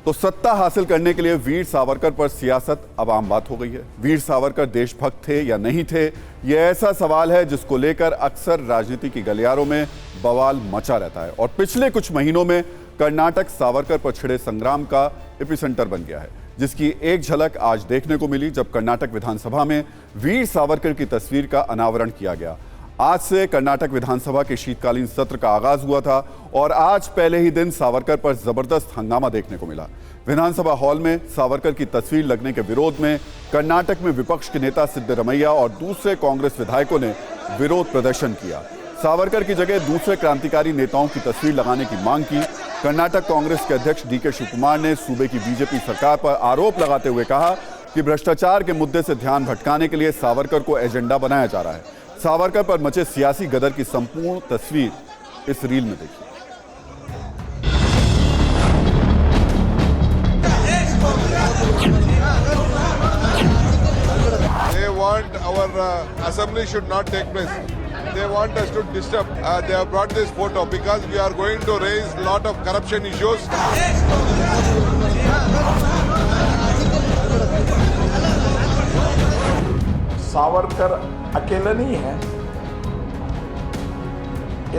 तो सत्ता हासिल करने के लिए वीर सावरकर पर सियासत अब आम बात हो गई है। वीर सावरकर देशभक्त थे या नहीं थे, यह ऐसा सवाल है जिसको लेकर अक्सर राजनीति की गलियारों में बवाल मचा रहता है। और पिछले कुछ महीनों में कर्नाटक सावरकर पर छिड़े संग्राम का एपिसेंटर बन गया है, जिसकी एक झलक आज देखने को मिली जब कर्नाटक विधानसभा में वीर सावरकर की तस्वीर का अनावरण किया गया। आज से कर्नाटक विधानसभा के शीतकालीन सत्र का आगाज हुआ था और आज पहले ही दिन सावरकर पर जबरदस्त हंगामा देखने को मिला। विधानसभा हॉल में सावरकर की तस्वीर लगने के विरोध में कर्नाटक में विपक्ष के नेता सिद्धरमैया और दूसरे कांग्रेस विधायकों ने विरोध प्रदर्शन किया। सावरकर की जगह दूसरे क्रांतिकारी नेताओं की तस्वीर लगाने की मांग की। कर्नाटक कांग्रेस के अध्यक्ष डीके शिवकुमार ने सूबे की बीजेपी सरकार पर आरोप लगाते हुए कहा कि भ्रष्टाचार के मुद्दे से ध्यान भटकाने के लिए सावरकर को एजेंडा बनाया जा रहा है। सावरकर पर मचे सियासी गदर की संपूर्ण तस्वीर इस रील में देखिए। They want our assembly should not take place. They want us to disturb. They have brought this photo because we are going to raise a lot of corruption issues. Savarkar अकेले नहीं है,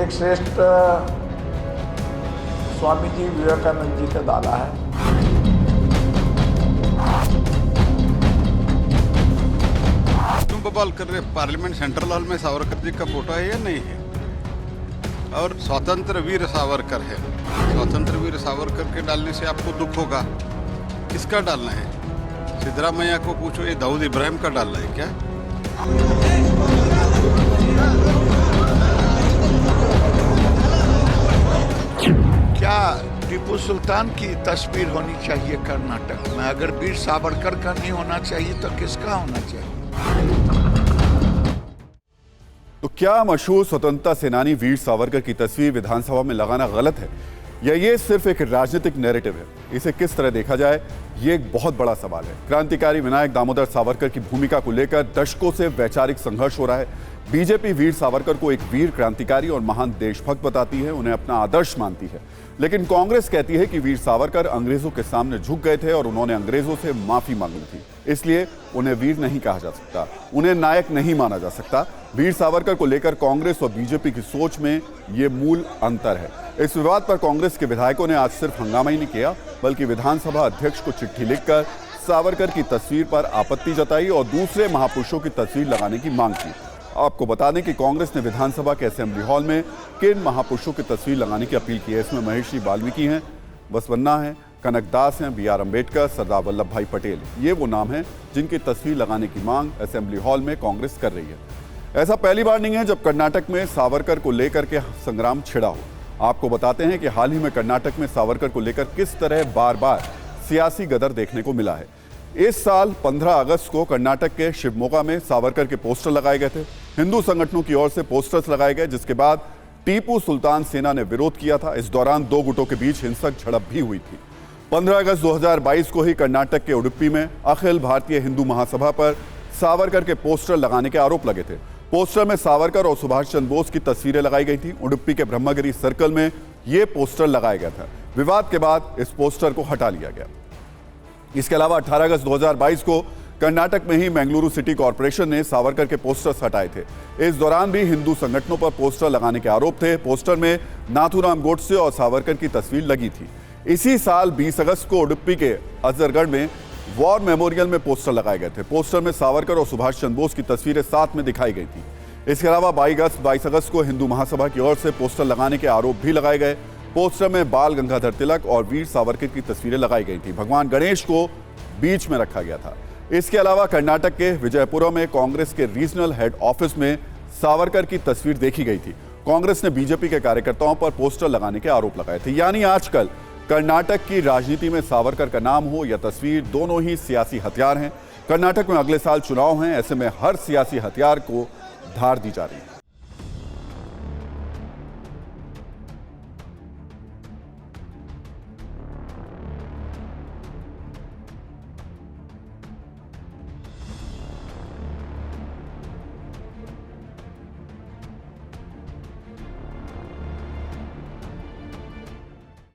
एक श्रेष्ठ स्वामी जी विवेकानंद जी ने डाला है। तुम बवाल कर रहे, पार्लियामेंट सेंट्रल हॉल में सावरकर जी का फोटो है या नहीं है? और स्वतंत्र वीर सावरकर है। स्वतंत्र वीर सावरकर के डालने से आपको दुख होगा। किसका डालना है? सिद्धरामैया को पूछो, ये दाऊद इब्राहिम का डालना है क्या? क्या टीपू सुल्तान की तस्वीर होनी चाहिए कर्नाटक में? अगर वीर सावरकर का नहीं होना चाहिए तो किसका होना चाहिए? तो क्या मशहूर स्वतंत्रता सेनानी वीर सावरकर की तस्वीर विधानसभा में लगाना गलत है या ये सिर्फ एक राजनीतिक नैरेटिव है? इसे किस तरह देखा जाए, ये एक बहुत बड़ा सवाल है। क्रांतिकारी विनायक दामोदर सावरकर की भूमिका को लेकर दशकों से वैचारिक संघर्ष हो रहा है। बीजेपी वीर सावरकर को एक वीर क्रांतिकारी और महान देशभक्त बताती है, उन्हें अपना आदर्श मानती है। लेकिन कांग्रेस कहती है कि वीर सावरकर अंग्रेजों के सामने झुक गए थे और उन्होंने अंग्रेजों से माफी मांगी थी, इसलिए उन्हें वीर नहीं कहा जा सकता, उन्हें नायक नहीं माना जा सकता। वीर सावरकर को लेकर कांग्रेस और बीजेपी की सोच में ये मूल अंतर है। इस विवाद पर कांग्रेस के विधायकों ने आज सिर्फ हंगामा ही नहीं किया, बल्कि विधानसभा अध्यक्ष को चिट्ठी लिखकर सावरकर की तस्वीर पर आपत्ति जताई और दूसरे महापुरुषों की तस्वीर लगाने की मांग की। आपको बता दें कि कांग्रेस ने विधानसभा के असेंबली हॉल में किन महापुरुषों की तस्वीर लगाने की अपील की है। इसमें महर्षि वाल्मीकि हैं, बसवन्ना हैं, कनकदास हैं, बी आर अम्बेडकर, सरदार वल्लभ भाई पटेल, ये वो नाम हैं जिनकी तस्वीर लगाने की मांग असेंबली हॉल में कांग्रेस कर रही है। ऐसा पहली बार नहीं है जब कर्नाटक में सावरकर को लेकर के संग्राम छिड़ा हो। आपको बताते हैं कि हाल ही में कर्नाटक में सावरकर को लेकर किस तरह बार बार सियासी गदर देखने को मिला है। इस साल 15 अगस्त को कर्नाटक के शिवमोगा में सावरकर के पोस्टर लगाए गए थे। हिंदू संगठनों की ओर से पोस्टर्स लगाए गए, जिसके बाद टीपू सुल्तान सेना ने विरोध किया था। इस दौरान दो गुटों के बीच हिंसक झड़प भी हुई थी। 15 अगस्त 2022 को ही कर्नाटक के उडुपी में अखिल भारतीय हिंदू महासभा पर सावरकर के पोस्टर लगाने के आरोप लगे थे। पोस्टर में सावरकर और सुभाष चंद्र बोस की तस्वीरें लगाई गई थी। उडुपी के ब्रह्मगिरी सर्कल में यह पोस्टर लगाया गया था। विवाद के बाद इस पोस्टर को हटा लिया गया। इसके अलावा 18 अगस्त 2022 को कर्नाटक में ही बेंगलुरु सिटी कॉर्पोरेशन ने सावरकर के पोस्टर्स हटाए थे। इस दौरान भी हिंदू संगठनों पर पोस्टर लगाने के आरोप थे। पोस्टर में नाथूराम गोडसे और सावरकर की तस्वीर लगी थी। इसी साल 20 अगस्त को उडुपी के अजरगढ़ में वॉर मेमोरियल में पोस्टर लगाए गए थे। पोस्टर में सावरकर और सुभाष चंद्र बोस की तस्वीरें साथ में दिखाई गई थी। इसके अलावा 22 अगस्त को हिंदू महासभा की ओर से पोस्टर लगाने के आरोप भी लगाए गए। पोस्टर में बाल गंगाधर तिलक और वीर सावरकर की तस्वीरें लगाई गई थी। भगवान गणेश को बीच में रखा गया था। इसके अलावा कर्नाटक के विजयपुरा में कांग्रेस के रीजनल हेड ऑफिस में सावरकर की तस्वीर देखी गई थी। कांग्रेस ने बीजेपी के कार्यकर्ताओं पर पोस्टर लगाने के आरोप लगाए थे। यानी आजकल कर्नाटक की राजनीति में सावरकर का नाम हो या तस्वीर, दोनों ही सियासी हथियार हैं। कर्नाटक में अगले साल चुनाव हैं, ऐसे में हर सियासी हथियार को धार दी जा रही है।